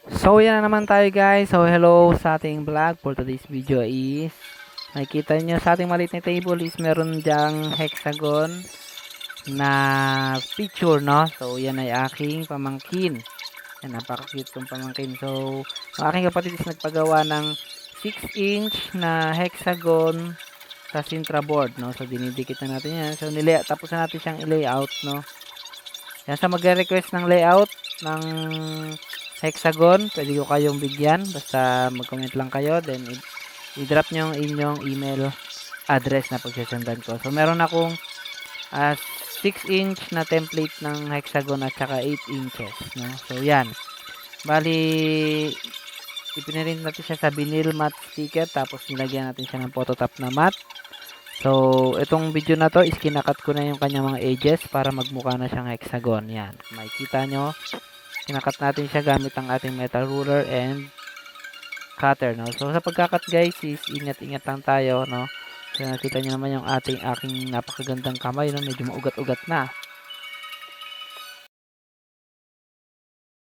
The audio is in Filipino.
So, yan na naman tayo guys. So, hello sa ating vlog. For today's video is, nakikita nyo sa ating maliit na table is meron dyang hexagon na picture, no? So, yan ay aking pamangkin. Yan, napaka-cute tong pamangkin. So, ang aking kapatid is nagpagawa ng 6-inch na hexagon sa Sintra board, no? So, dinidikit na natin yan. So, tapos na natin siyang i-layout, no? Yan, sa magre-request ng layout ng hexagon, pwede ko kayong bigyan. Basta mag-comment lang kayo. Then, i-drop nyo yung inyong email address na pagsasandan ko. So, meron akong 6-inch na template ng hexagon at saka 8 inches. No? So, yan. Bali, ipinirint natin siya sa vinyl matte sticker. Tapos, nilagyan natin siya ng phototop na matte. So, itong video na to is kinakat ko na yung kanyang mga edges para magmukha na siyang hexagon. Yan. Makikita nyo. Kinakat natin siya gamit ang ating metal ruler and cutter, no? So, sa pagkakat guys is ingat-ingat lang tayo, no? So, nakita nyo naman yung aking napakagandang kamay, no? Medyo maugat-ugat na.